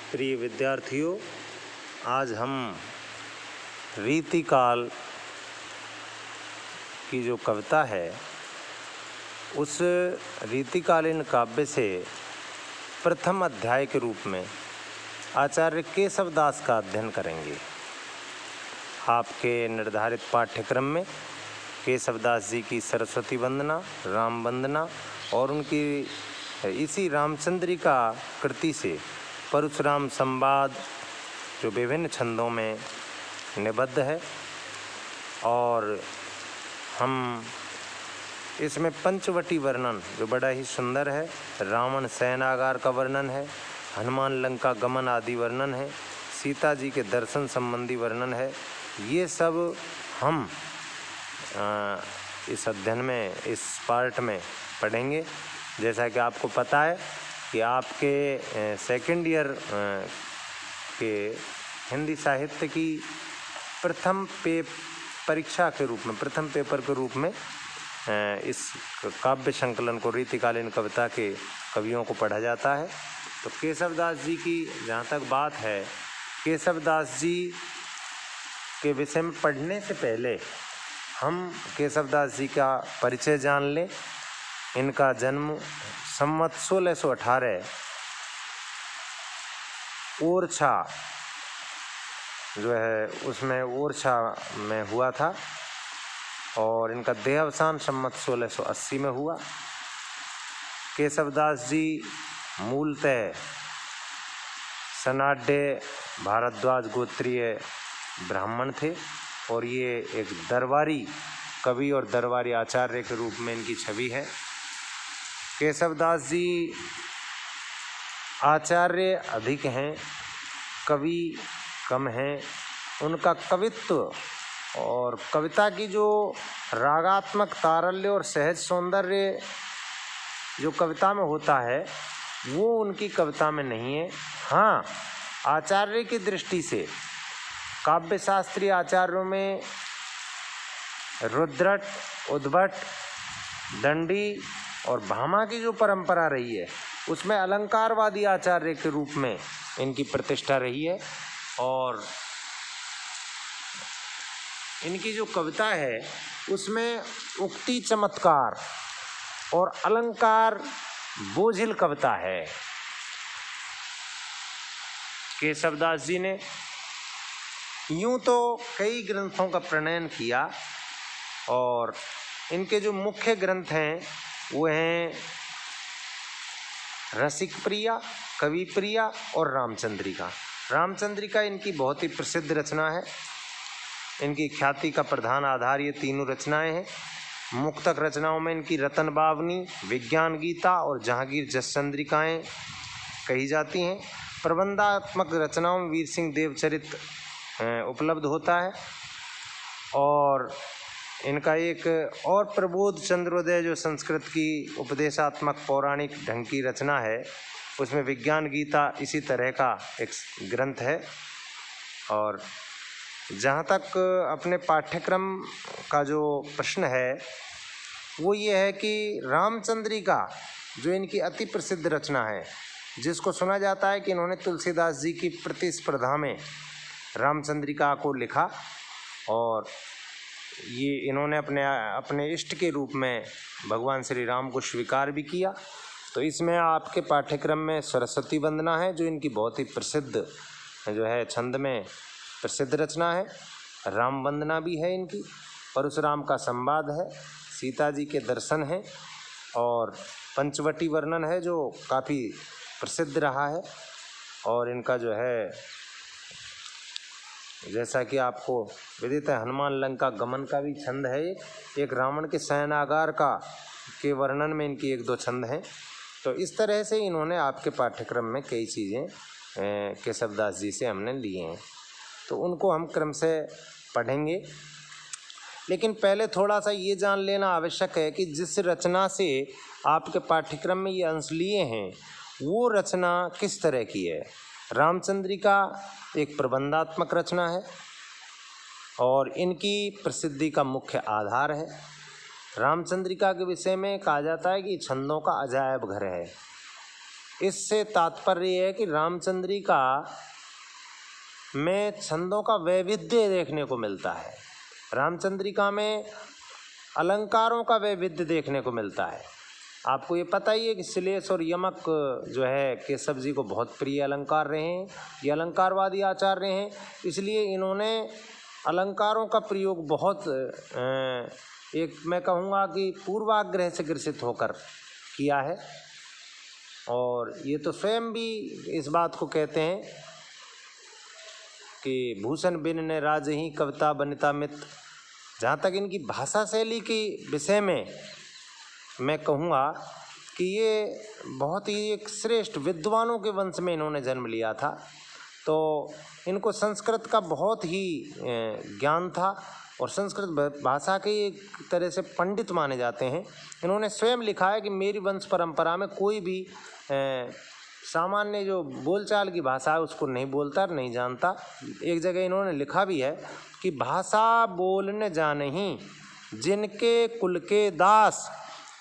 प्रिय विद्यार्थियों, आज हम रीतिकाल की जो कविता है उस रीतिकालीन काव्य से प्रथम अध्याय के रूप में आचार्य केशवदास का अध्ययन करेंगे। आपके निर्धारित पाठ्यक्रम में केशवदास जी की सरस्वती वंदना, राम वंदना और उनकी इसी रामचंद्रिका कृति से परशुराम संवाद जो विभिन्न छंदों में निबद्ध है, और हम इसमें पंचवटी वर्णन जो बड़ा ही सुंदर है, रावण सैनागार का वर्णन है, हनुमान लंका गमन आदि वर्णन है, सीता जी के दर्शन संबंधी वर्णन है। ये सब हम इस अध्ययन में, इस पार्ट में पढ़ेंगे। जैसा कि आपको पता है कि आपके सेकंड ईयर के हिंदी साहित्य की प्रथम परीक्षा के रूप में, प्रथम पेपर के रूप में इस काव्य संकलन को, रीतिकालीन कविता के कवियों को पढ़ा जाता है। तो केशवदास जी की जहाँ तक बात है, केशवदास जी के विषय में पढ़ने से पहले हम केशवदास जी का परिचय जान लें। इनका जन्म संवत 1618 ओरछा जो है उसमें ओरछा में हुआ था, और इनका देहावसान संवत 1680 में हुआ। केशवदास जी मूलतः सनाड्य भारद्वाज गोत्रीय ब्राह्मण थे, और ये एक दरबारी कवि और दरबारी आचार्य के रूप में इनकी छवि है। केशवदास जी आचार्य अधिक हैं, कवि कम हैं। उनका कवित्व और कविता की जो रागात्मक तारल्य और सहज सौंदर्य जो कविता में होता है वो उनकी कविता में नहीं है। हाँ, आचार्य की दृष्टि से काव्य शास्त्रीय आचार्यों में रुद्रट, उद्भट, दंडी और भामा की जो परंपरा रही है उसमें अलंकारवादी आचार्य के रूप में इनकी प्रतिष्ठा रही है, और इनकी जो कविता है उसमें उक्ति चमत्कार और अलंकार बोझिल कविता है। केशवदास जी ने यूं तो कई ग्रंथों का प्रणयन किया, और इनके जो मुख्य ग्रंथ हैं वो हैं रसिक प्रिया, कवि प्रिया और रामचंद्रिका। रामचंद्रिका इनकी बहुत ही प्रसिद्ध रचना है। इनकी ख्याति का प्रधान आधार ये तीनों रचनाएं हैं। मुक्तक रचनाओं में इनकी रतन बावनी, विज्ञान गीता और जहांगीर जसचंद्रिकाएँ कही जाती हैं। प्रबंधात्मक रचनाओं में वीर सिंह देवचरित उपलब्ध होता है, और इनका एक और प्रबोध चंद्रोदय जो संस्कृत की उपदेशात्मक पौराणिक ढंग की रचना है, उसमें विज्ञान गीता इसी तरह का एक ग्रंथ है। और जहाँ तक अपने पाठ्यक्रम का जो प्रश्न है वो ये है कि रामचंद्रिका जो इनकी अति प्रसिद्ध रचना है, जिसको सुना जाता है कि इन्होंने तुलसीदास जी की प्रतिस्पर्धा में रामचंद्रिका को लिखा, और ये इन्होंने अपने इष्ट के रूप में भगवान श्री राम को स्वीकार भी किया। तो इसमें आपके पाठ्यक्रम में सरस्वती वंदना है जो इनकी बहुत ही प्रसिद्ध जो है छंद में प्रसिद्ध रचना है। राम वंदना भी है इनकी, परशुराम का संवाद है, सीता जी के दर्शन हैं, और पंचवटी वर्णन है जो काफ़ी प्रसिद्ध रहा है। और इनका जो है, जैसा कि आपको विदित है, हनुमान लंका गमन का भी छंद है। एक रावण के सैनागार के वर्णन में इनकी एक दो छंद हैं। तो इस तरह से इन्होंने आपके पाठ्यक्रम में कई चीज़ें केशवदास जी से हमने लिए हैं, तो उनको हम क्रम से पढ़ेंगे। लेकिन पहले थोड़ा सा ये जान लेना आवश्यक है कि जिस रचना से आपके पाठ्यक्रम में ये अंश लिए हैं वो रचना किस तरह की है। रामचंद्रिका एक प्रबंधात्मक रचना है और इनकी प्रसिद्धि का मुख्य आधार है। रामचंद्रिका के विषय में कहा जाता है कि छंदों का अजायब घर है। इससे तात्पर्य है कि रामचंद्रिका में छंदों का वैविध्य देखने को मिलता है, रामचंद्रिका में अलंकारों का वैविध्य देखने को मिलता है। आपको ये पता ही है कि श्लेष और यमक जो है केशव जी को बहुत प्रिय अलंकार रहे हैं, ये अलंकारवादी आचार्य हैं, इसलिए इन्होंने अलंकारों का प्रयोग बहुत एक मैं कहूँगा कि पूर्वाग्रह से ग्रसित होकर किया है। और ये तो स्वयं भी इस बात को कहते हैं कि भूषण बिन ने राज ही कविता बनिता मित। जहाँ तक इनकी भाषा शैली के विषय में मैं कहूँगा कि ये बहुत ही एक श्रेष्ठ विद्वानों के वंश में इन्होंने जन्म लिया था, तो इनको संस्कृत का बहुत ही ज्ञान था और संस्कृत भाषा के एक तरह से पंडित माने जाते हैं। इन्होंने स्वयं लिखा है कि मेरी वंश परंपरा में कोई भी सामान्य जो बोलचाल की भाषा है उसको नहीं बोलता, नहीं जानता। एक जगह इन्होंने लिखा भी है कि भाषा बोलने जानहीं जिनके कुल के दास,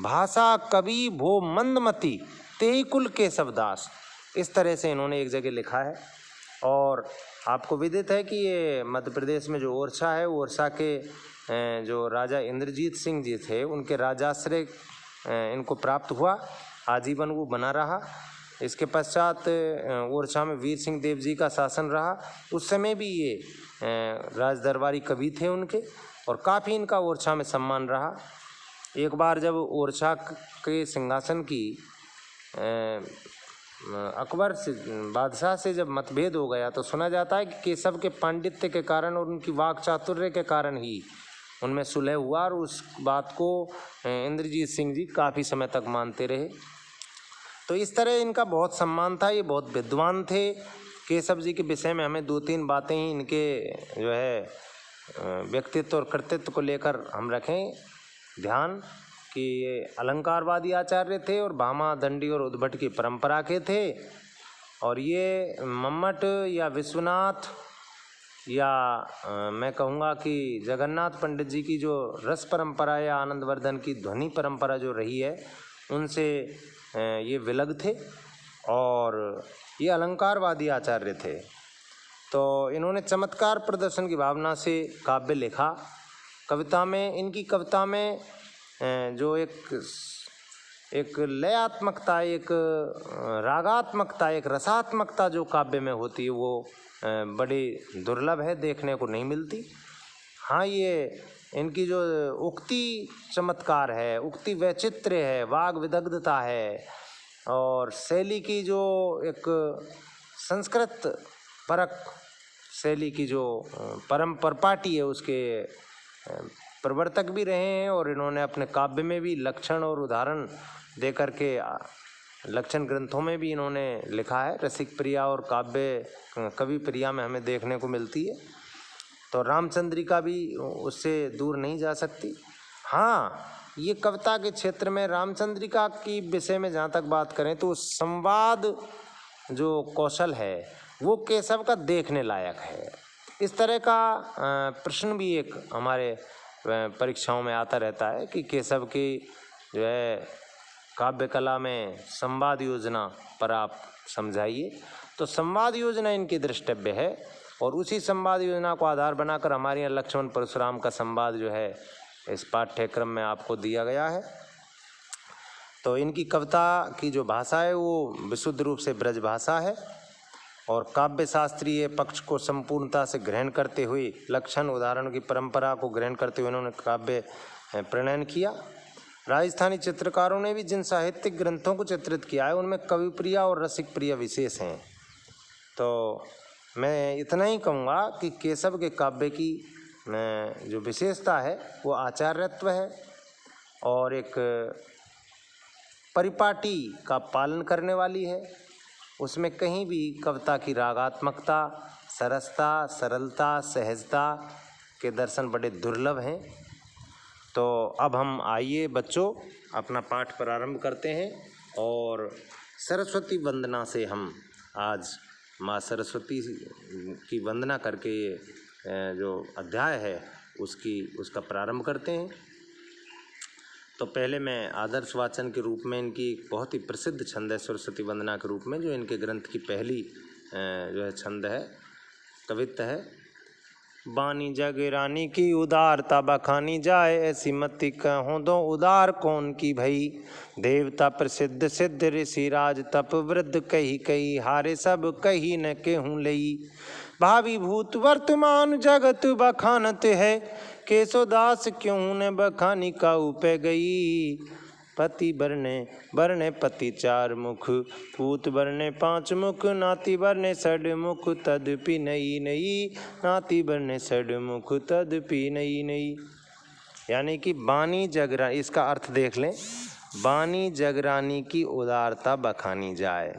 भाषा कवि भो मंदमती तेई कुल केशव दास। इस तरह से इन्होंने एक जगह लिखा है। और आपको विदित है कि ये मध्य प्रदेश में जो ओरछा है, ओरछा के जो राजा इंद्रजीत सिंह जी थे उनके राजाश्रय इनको प्राप्त हुआ, आजीवन वो बना रहा। इसके पश्चात ओरछा में वीर सिंह देव जी का शासन रहा, उस समय भी ये राज दरबारी कवि थे उनके, और काफ़ी इनका ओरछा में सम्मान रहा। एक बार जब ओरछा के सिंहासन की अकबर से बादशाह से जब मतभेद हो गया तो सुना जाता है कि केशव के पांडित्य के कारण और उनकी वाक चातुर्य के कारण ही उनमें सुलह हुआ, और उस बात को इंद्रजीत सिंह जी काफ़ी समय तक मानते रहे। तो इस तरह इनका बहुत सम्मान था, ये बहुत विद्वान थे। केशव जी के विषय में हमें 2-3 बातें ही इनके जो है व्यक्तित्व और कृतित्व को लेकर हम रखें ध्यान कि ये अलंकारवादी आचार्य थे और भामा, दंडी और उद्भट की परंपरा के थे। और ये मम्मट या विश्वनाथ या मैं कहूँगा कि जगन्नाथ पंडित जी की जो रस परंपरा या आनंदवर्धन की ध्वनि परंपरा जो रही है उनसे ये विलग थे और ये अलंकारवादी आचार्य थे। तो इन्होंने चमत्कार प्रदर्शन की भावना से काव्य लिखा। कविता में, इनकी कविता में जो एक लयात्मकता, एक रागात्मकता, एक रसात्मकता जो काव्य में होती है वो बड़ी दुर्लभ है, देखने को नहीं मिलती। हाँ, ये इनकी जो उक्ति चमत्कार है, उक्ति वैचित्र्य है, वाग विदग्धता है और शैली की जो एक संस्कृत परक शैली की जो परपाटी है उसके प्रवर्तक भी रहे हैं। और इन्होंने अपने काव्य में भी लक्षण और उदाहरण दे करके लक्षण ग्रंथों में भी इन्होंने लिखा है। रसिक प्रिया और काव्य कवि प्रिया में हमें देखने को मिलती है। तो रामचंद्रिका भी उससे दूर नहीं जा सकती। हाँ, ये कविता के क्षेत्र में रामचंद्रिका की विषय में जहाँ तक बात करें तो संवाद जो कौशल है वो केशव का देखने लायक है। इस तरह का प्रश्न भी एक हमारे परीक्षाओं में आता रहता है कि केशव की जो है काव्य कला में संवाद योजना पर आप समझाइए। तो संवाद योजना इनकी दृष्टव्य है और उसी संवाद योजना को आधार बनाकर हमारे यहाँ लक्ष्मण परशुराम का संवाद जो है इस पाठ्यक्रम में आपको दिया गया है। तो इनकी कविता की जो भाषा है वो विशुद्ध रूप से ब्रज भाषा है और काव्य शास्त्रीय पक्ष को संपूर्णता से ग्रहण करते हुए, लक्षण उदाहरण की परंपरा को ग्रहण करते हुए इन्होंने काव्य प्रणयन किया। राजस्थानी चित्रकारों ने भी जिन साहित्यिक ग्रंथों को चित्रित किया है उनमें कवि प्रिया और रसिक प्रिया विशेष हैं। तो मैं इतना ही कहूँगा कि केशव के काव्य की जो विशेषता है वो आचार्यत्व है और एक परिपाटी का पालन करने वाली है। उसमें कहीं भी कविता की रागात्मकता, सरसता, सरलता, सहजता के दर्शन बड़े दुर्लभ हैं। तो अब हम आइए बच्चों अपना पाठ प्रारंभ करते हैं और सरस्वती वंदना से हम आज माँ सरस्वती की वंदना करके जो अध्याय है उसका प्रारंभ करते हैं। तो पहले मैं आदर्श वाचन के रूप में इनकी एक बहुत ही प्रसिद्ध छंद है सरस्वती वंदना के रूप में, जो इनके ग्रंथ की पहली जो है छंद है, कवित्त है। बानी जग रानी की उदारता बखानी जाए, ऐसी मति कहों दो उदार कौन की भई। देवता प्रसिद्ध सिद्ध ऋषि राज तप वृद्ध कही कही, हारे सब कही न केहूँ लई। भावी भूत वर्तमान जगत बखानत है, केशोदास क्यों न बखानी काऊ पे गई। पति बरने पति चार मुख, पूत बरने पांच मुख, नाती बरने षड मुख, तदपि नई नई। नाती बरने षड मुख, तदपि नई नई। यानी कि बानी जगरानी, इसका अर्थ देख लें, बानी जगरानी की उदारता बखानी जाए।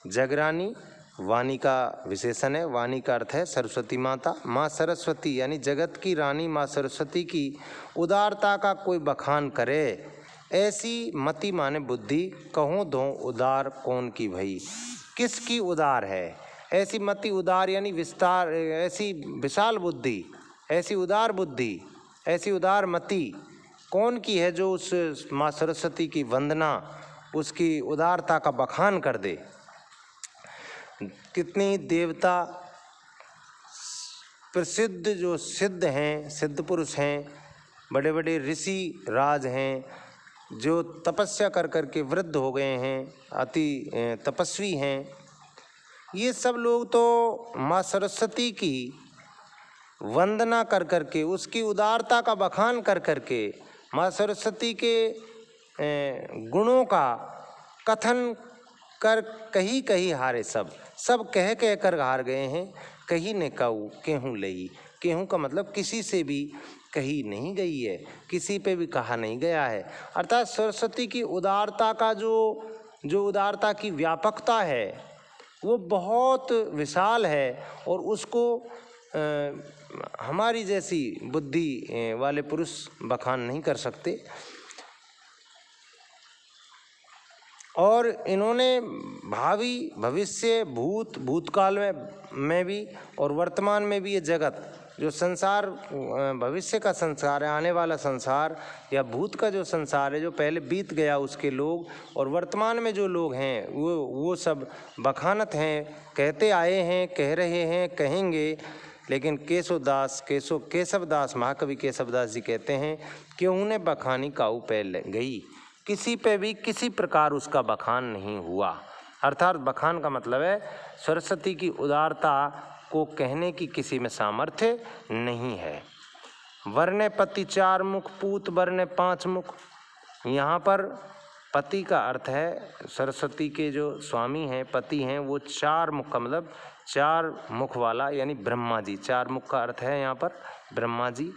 जगरानी वाणी का विशेषण है, वाणी का अर्थ है सरस्वती माता। माँ सरस्वती यानी जगत की रानी माँ सरस्वती की उदारता का कोई बखान करे, ऐसी मति माने बुद्धि, कहूँ दो उदार कौन की भई। किसकी उदार है? ऐसी मति उदार यानी विस्तार, ऐसी विशाल बुद्धि, ऐसी उदार बुद्धि, ऐसी उदार मति कौन की है जो उस माँ सरस्वती की वंदना, उसकी उदारता का बखान कर दे। कितनी देवता प्रसिद्ध जो सिद्ध हैं, सिद्ध पुरुष हैं, बड़े बड़े ऋषि राज हैं, जो तपस्या कर कर के वृद्ध हो गए हैं, अति तपस्वी हैं, ये सब लोग तो माँ सरस्वती की वंदना कर कर के, उसकी उदारता का बखान कर कर के, माँ सरस्वती के गुणों का कथन कर कही कही हारे सब कह कह कर हार गए हैं। कही ने काऊ केहूँ लई। केहूँ का मतलब किसी से भी कही नहीं गई है, किसी पे भी कहा नहीं गया है। अर्थात सरस्वती की उदारता का जो उदारता की व्यापकता है वो बहुत विशाल है, और उसको हमारी जैसी बुद्धि वाले पुरुष बखान नहीं कर सकते। और इन्होंने भावी भविष्य भूतकाल में भी और वर्तमान में भी ये जगत जो संसार, भविष्य का संसार है, आने वाला संसार, या भूत का जो संसार है जो पहले बीत गया उसके लोग, और वर्तमान में जो लोग हैं वो सब बखानत हैं, कहते आए हैं, कह रहे हैं, कहेंगे। लेकिन केशवदास महाकवि केशवदास जी कहते हैं कि उन्हें बखानी काऊ पे गई, किसी पे भी किसी प्रकार उसका बखान नहीं हुआ। अर्थात बखान का मतलब है सरस्वती की उदारता को कहने की किसी में सामर्थ्य नहीं है। वरने पति चार मुख, पूत वरने पांच मुख। यहाँ पर पति का अर्थ है सरस्वती के जो स्वामी हैं, पति हैं, वो चार मुख का मतलब चार मुख वाला, यानी ब्रह्मा जी। चार मुख का अर्थ है यहाँ पर ब्रह्मा जी।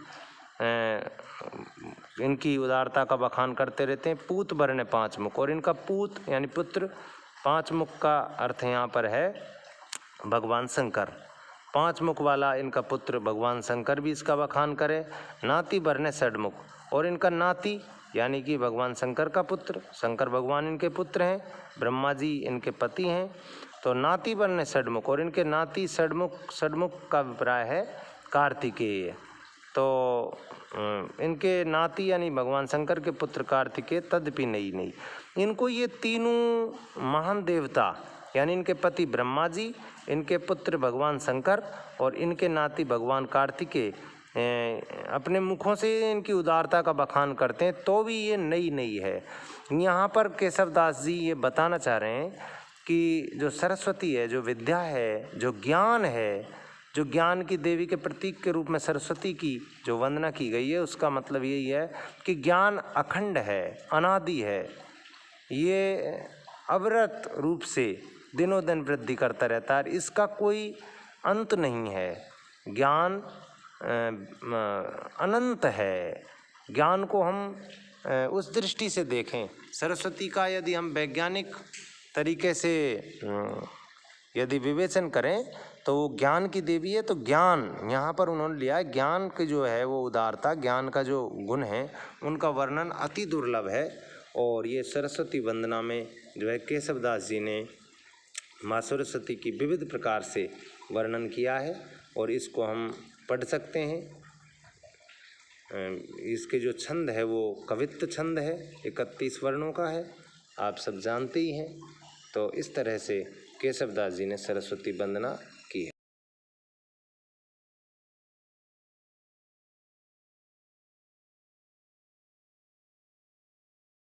इनकी उदारता का बखान करते रहते हैं। पूत वरने पांच मुख, और इनका पूत यानी पुत्र, पांच मुख का अर्थ यहाँ पर है भगवान शंकर। पांच मुख वाला इनका पुत्र भगवान शंकर भी इसका बखान करे। नाती वरने षडमुख, और इनका नाती यानी कि भगवान शंकर का पुत्र, शंकर भगवान इनके पुत्र हैं, ब्रह्मा जी इनके पति हैं। तो नाती वरने षडमुख, और इनके नाती षडमुख का अभिप्राय है कार्तिकेय। तो इनके नाती यानी भगवान शंकर के पुत्र कार्तिकेय, तदपि नई। इनको ये तीनों महान देवता यानी इनके पति ब्रह्मा जी, इनके पुत्र भगवान शंकर और इनके नाती भगवान कार्तिकेय अपने मुखों से इनकी उदारता का बखान करते हैं, तो भी ये नई है। यहाँ पर केशवदास जी ये बताना चाह रहे हैं कि जो सरस्वती है, जो विद्या है, जो ज्ञान है, जो ज्ञान की देवी के प्रतीक के रूप में सरस्वती की जो वंदना की गई है, उसका मतलब यही है कि ज्ञान अखंड है, अनादि है, ये अविरत रूप से दिनों दिन वृद्धि करता रहता है, इसका कोई अंत नहीं है। ज्ञान अनंत है। ज्ञान को हम उस दृष्टि से देखें, सरस्वती का यदि हम वैज्ञानिक तरीके से यदि विवेचन करें तो वो ज्ञान की देवी है। तो ज्ञान यहाँ पर उन्होंने लिया है, ज्ञान की जो है वो उदारता, ज्ञान का जो गुण है उनका वर्णन अति दुर्लभ है। और ये सरस्वती वंदना में जो है केशवदास जी ने माँ सरस्वती की विविध प्रकार से वर्णन किया है, और इसको हम पढ़ सकते हैं। इसके जो छंद है वो कवित्त छंद है, 31 वर्णों का है, आप सब जानते ही हैं। तो इस तरह से केशवदास जी ने सरस्वती वंदना की है।